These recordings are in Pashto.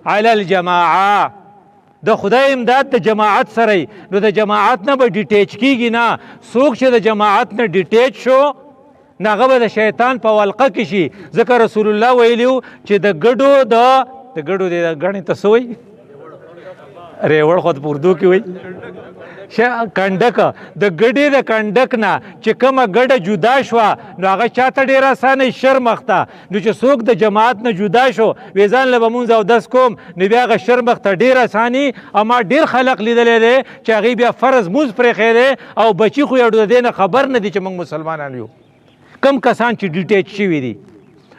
علی الجماعه د خدای امداد د جماعت سره نو د جماعت نه به ډیټیچ کیږي نه. څوک چې د جماعت نه ډیټیچ شو ناغه به د شیطان په ولقه کې شي. ځکه رسول الله ویلیو چې د ګډو د ګڼې ته څه وایي ریوړ خو په اردو کې وایي کنډک. د ګډې د کنډک نه چې کومه ګډه جدا شوه نو هغه چاته ډېره اسانه شرمخ ته. نو چې څوک د جماعت نه جدا شو وی ځان له به مونځ او دس کوم نو بیا هغه شرمخ ته ډېر اساني. اما ډېر خلق لیدلی دی چې هغوی بیا فرض مونځ پرېښی دی او بچي خو یې د دې نه خبر نه دي چې موږ مسلمانان یو. کم کسان چې ډیټیچ شوي دي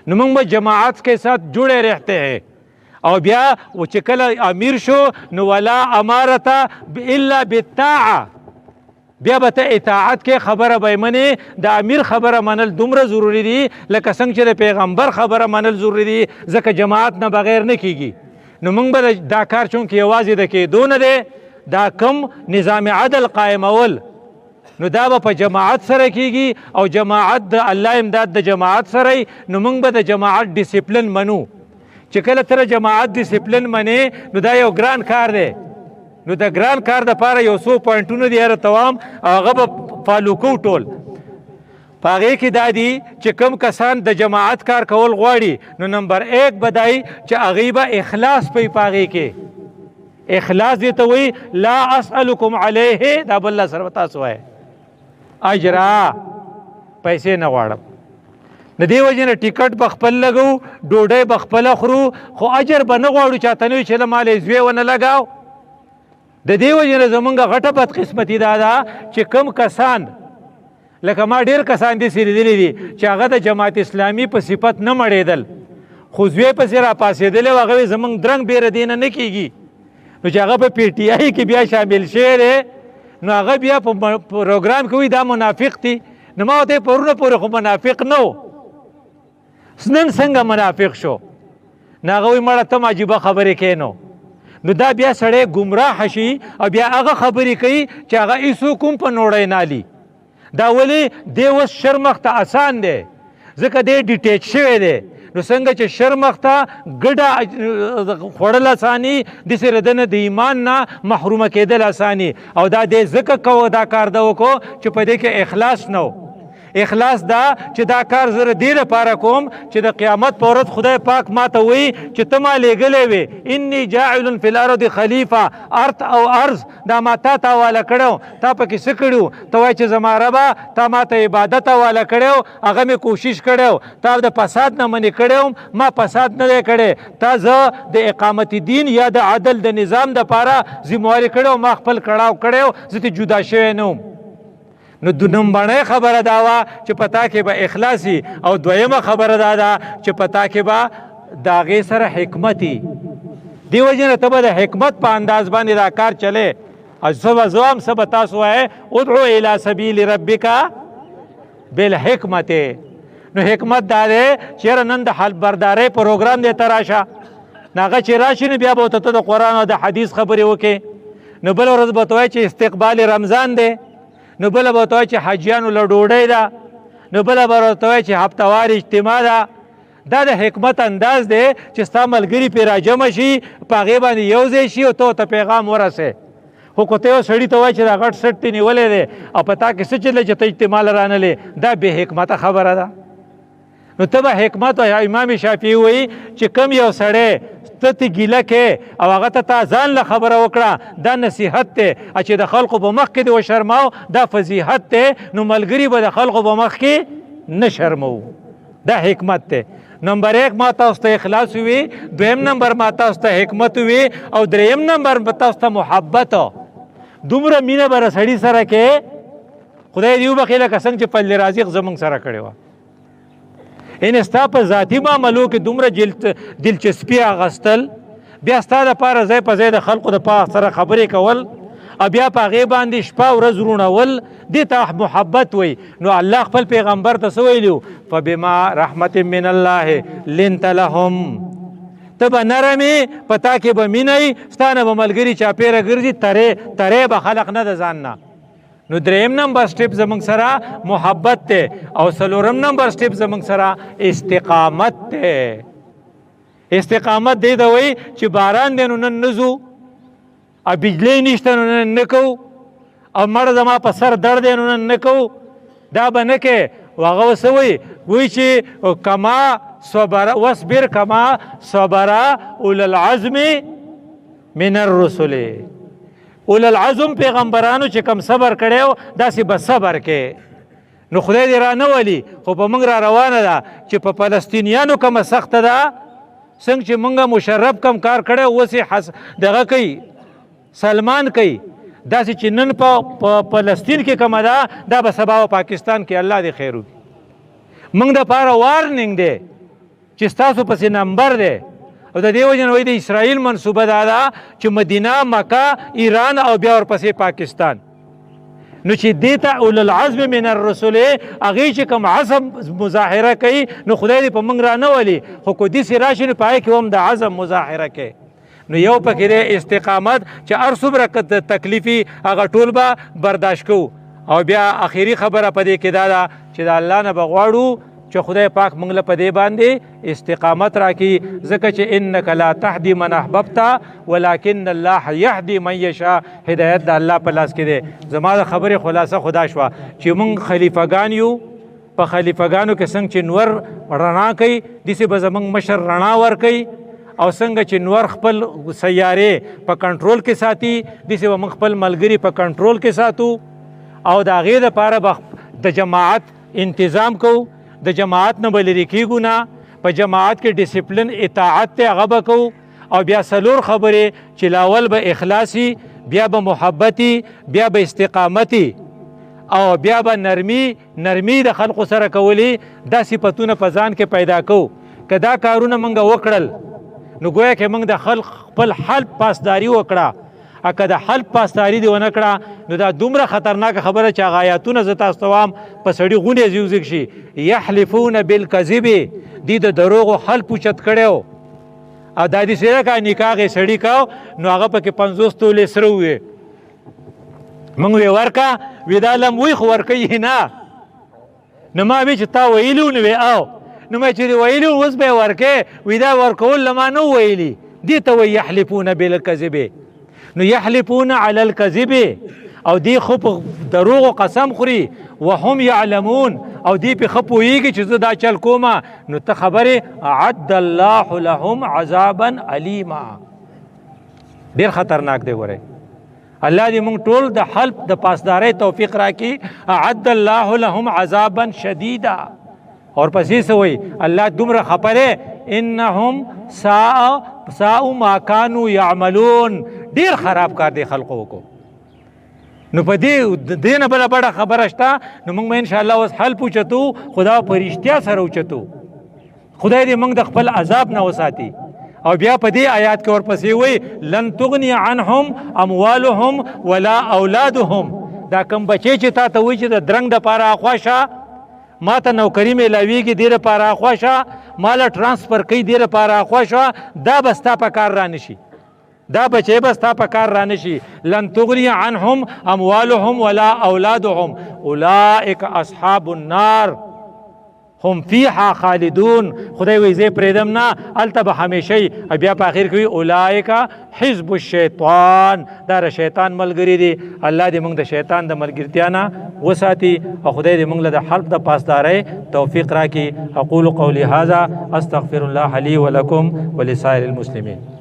نو موږ به جماعت کے ساتھ جڑے رہتے ہیں. او بیا و چې کله امیر شو نو ولا امارته الا بالطاعه بیا به ته اطاعت کې خبره به منې. د امیر خبره منل دومره ضروری دي لکه څنګه چې د پیغمبر خبره منل ضروری دي ځکه جماعت نه بغیر نه کیږي. نو موږ به دا کار چونکې یوازې د کېدو نه دی دا کم نظام عدل قائمول نو دا به په جماعت سره کیږي او جماعت د الله امداد د جماعت سره. نو موږ به د جماعت ډیسپلن منو. چې کله تر جماعت ډیسپلن منې نو دا یو ګران کار دی. نو د ګران کار دپاره یو څو پوینټونه دي هر توام هغه به فالو کوو ټول. په هغې کې دا دي چې کوم کسان د جماعت کار کول غواړي نو نمبر 1 به دی چې هغوی به اخلاص پی په هغې کې. اخلاص دې ته وایي لا اسألکم علیه دا بل الله سره تاسو وایي اجرا پیسې نه غواړم. د دې وجې نه ټیکټ به خپل لګو ډوډۍ به خپله خورو خو اجر به نه غواړو چاته نه وي چې له ما له زوی ونه لګاو. د دې وجې نه زمونږ غټه بدقسمتي دا ده چې کوم کسان لکه ما ډېر کسان داسې لیدلي دي چې هغه د جماعت اسلامي په صفت نه مړېدل خو زوی پسې راپاڅېدلی و هغه زمونږ درنګ بېره دې نه کېږي. نو چې هغه په پی ټي آی کې بیا شامل شوی دی نو هغه بیا په پروګرام کې وایي دا منافق دي. نو ما ورته پرونه پورې خو منافق نه و نن څنګه منافق شو. نو هغه وایي مړه ته عجیبه خبرې کوې نو دا بیا سړی ګمراه شي او بیا هغه خبرې کوي چې هغه هېڅوک هم په نوړی نالي. دا ولې دی اوس شرمخ ته اسان دی ځکه دی ډیټیچ شوی دی. نو څنګه چې شرمخ ته ګډه خوړل اساني داسې د نه د ایمان نه محرومه کېدل اساني. او دا دی ځکه کوه دا کار ده وکړو چې په دې کې اخلاص نه و. اخلاص دا چې دا کار زه دې لپاره کوم چې د قیامت په ورځ خدای پاک ما ته وایي چې ته ما لیږلی وې انی جاعل فی الارض خلیفه ارض او ارض دا ما تا ته حواله کړی تا پکې څه کړي ته وایې چې زما ربه تا ما ته عبادت حواله کړی هغه مې کوشش کړی تا د فساد نه منې کړی ما فساد نه دی کړی تا زه د اقامت دین یا د عدل د نظام دپاره ذمواري کړی ما خپل کړاو کړی زه ترې جدا شوی نه وم. نو نمبرنۍ خبره دا وه چې په تا کې به اخلاص وي او دویمه خبره دا ده چې په تا کې به د هغې سره حکمت وي. دې وجې نه ته به د حکمت په انداز باندې دا کار چلی او څه به زه هم څه به تاسو وایې ادعو الی سبیل ربک بالحکمت. نو حکمت دا دی چې یاره نن د حل بردارۍ پروګرام دی ته راشه نو هغه چې راشي نو بیا به ورته ته د قرآن او د حدیث خبرې وکړې. نو بله ورځ به ته وایې چې استقبال رمضان دی نو بله به ورته وایي چې حاجیانو له ډوډۍ ده نو بله به ورته وایي چې هفتوار اجتماع ده. دا د حکمت انداز دی چې ستا ملګري پرې راجمع شي په هغې باندې یو ځای شي او ته ورته پیغام ورسې. خو که ته یو سړي ته وایي چې دا غټ سټ دې نیولی دی او په تا کې څه چلې چې ته اجتماع له رانلې دا بې حکمته خبره ده. نو ته به حکمت امام شافعي وایي چې کم یو سړی ته ته ګیله کې او هغه ته تا ځان له خبره وکړه دا نصیحت دی چې د خلقو په مخ کې دې وشرماو دا فضیحت دی. نو ملګري به د خلقو په مخ کې نه شرمو دا حکمت دی. نمبر 1 ما تاسو ته اخلاص وي دویم نمبر ما تاسو ته حکمت وي او دریم نمبر به تاسو ته محبت. دومره مینه به سړي سره کې خدای دې وبخښي لکه څنګه چې فضل رازق زموږ سره کړې وه. یعنې ستا په ذاتي معاملو کې دومره دلچسپي اخیستل بیا ستا دپاره ځای په ځای د خلقو دپاره سره خبرې کول او بیا په هغې باندې شپه ورځ روڼول دې ته محبت وایي. نو الله خپل پیغمبر ته څه ویلي فبما رحمت من الله لنت لهم. ته به نرمې په تا کې به مینه وي ستا نه به ملګري چاپېره ګرځي ترې به خلق نه د ځان نه. نو دریم نمبر سټیپ زمونږ سره محبت دی او څلورم نمبر سټیپ زمونږ سره استقامت دی. استقامت دی ته وایي چې باران دی نو نن نه ځو، او بجلی نشته نو نن نه کوو، او مړه زما په سر درد دی نو نن نه کوو، دا به نه کوې. هغه څه وایي؟ وایي چې کما صبر واصبر کما صبر اولي العزم من الرسل. اولي العزم پیغمبرانو چې کم صبر کړی و داسې به صبر کې. نو خدای دې را نه ولي، خو په موږ را روانه ده چې په فلسطینیانو کومه سخته ده، څنګه چې موږ مشرف کم کار کړی اوس یې دغه کوي سلمان کوي، داسې چې نن په فلسطین کې کومه ده دا به سبا په پاکستان کې الله دې خیر وکړي. موږ دپاره وارننګ دی چې ستاسو پسې نمبر دی. او د دې وجې نه وایي د اسرائیل منصوبه دا ده چې مدینه، مکه، ایران او بیا ورپسې پاکستان. نو چې دې ته اولو العزم من الرسل هغې چې کوم عزم مظاهره کوي نو خدای دې په موږ را نه ولي، خو که داسې راشي نو په هغې کې هم د عزم مظاهره کوي. نو یو پکې دی استقامت چې هر څومره تکلیفي هغه ټول به برداشت کوو. او بیا اخري خبره په دې کې دا ده چې د الله نه به غواړو چې خدای پاک موږ له په دې باندې استقامت راکړي، ځکه چې انک لا تهدي من احببت ولکن الله یهدي من یشاء. هدایت د الله په لاس کې دی. زما د خبرې خلاصه خدا شوه چې موږ خلیفګان یو، په خلیفګانو کې څنګه چې نور رڼا کوي داسې به زموږ مشر رڼا ورکوي، او څنګه چې نور خپل سیارې په کنټرول کې ساتي داسې به موږ خپل ملګري په کنټرول کې ساتو. او د هغې دپاره به د جماعت انتظام کوو، د جماعت نه به لرې کېږو نه، په جماعت کې ډسپلن اطاعت ته هغه به کوو. او بیا څلور خبرې چې لاول به اخلاصي، بیا به محبتي، بیا به استقامتي، او بیا به نرمي د خلقو سره کولی. دا صفتونه په ځان کې پیدا کوو. که دا کارونه موږ وکړل نو گویا کې موږ د خلق خپل حلب پاسداري وکړه. که د حلب پاسداري دې ونه کړه نو دا دومره خطرناکه خبره چې هغه آیاتونه زه تاسو ته وایم په سړي غونډې زیوزیک شي. یحلفون بالکذب، دې د دروغو حلب اوچت کړی و، او دا داسې نه که نکاح هغې سړي کو نو هغه پکې 50 تولې سره ووې. موږ وې ورکه، وې دا لم وی خو ورکوي نه. نو ما وی چې تا ویلي و نو وې او نو ما چې ویلي اوس به یې ورکې، وی دا ورکول له ما نه ویلي. دې ته وایي یحلفون بالکذب. نو یحلفون علی الکذب، او دی خو په دروغو قسم خوري، وهم یعلمون، او دی په ښه پوهېږي چې زه دا چل کومه. نو ته خبرې اعد الله لهم عذابا علیما. ډېر خطرناک دی. ګورئ الله دې موږ ټول د حلف د پاسدارۍ توفیق راکړي. اعد الله لهم عذابا شدیدا. اور پسې څه وایي الله دومره خفه دی، انهم ساء ما كانوا يعملون. ډیر خراب کار دی خلقو کو. نو په دې نه بله بڑه خبره شته. نو موږ به انشاءالله اوس حل پوچتو، خدا په رښتیا سره اوچتو. خدای دې موږ د خپل عذاب نه وساتي. او بیا په دې آیات کې ورپسې وایي لن تغني عنهم اموالهم ولا اولادهم. دا کم بچی چې تا ته وایي چې د درنګ دپاره اخوا شه، ما ته نوکري میلاویږي دې دپاره اخوا شه، ما له ټرانسفر کوي دې دپاره اخوا شه، دا به ستا په کار را نشي. دا بچی به ستا په کار را نشي. لن تغني عنهم اموالهم ولا اولادهم اولئک اصحاب النار هم فیها خالدون. خدای وایي زه پرېږدم نه، هلته به همیشه. بیا په اخر کې وایي اولئک حزب الشیطان. دا د شیطان ملګري دي. الله دې موږ د شیطان د ملګرتیا نه وساتي، او خدای دې موږ له د حلف د پاسدارۍ توفیق راکړي. اقول قولي هذا استغفر الله لي ولكم ولسائر المسلمين.